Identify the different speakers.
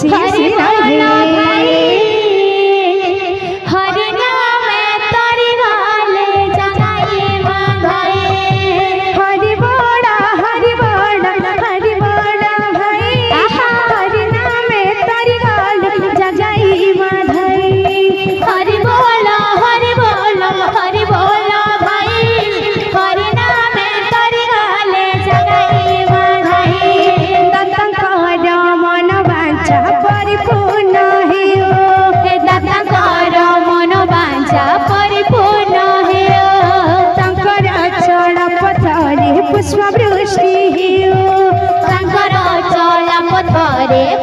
Speaker 1: खुशी से रहे।
Speaker 2: हरि नाम तोरी गाले जगाई माधाई।
Speaker 1: हरि बोला भाई, हरि नाम तोरी गाले जगाई माधाई।
Speaker 2: हरि बोला भाई, हरि नाम तोरी गाले जगाई माधाई।
Speaker 1: दत्तंकर मन वांछा परिपूर्ण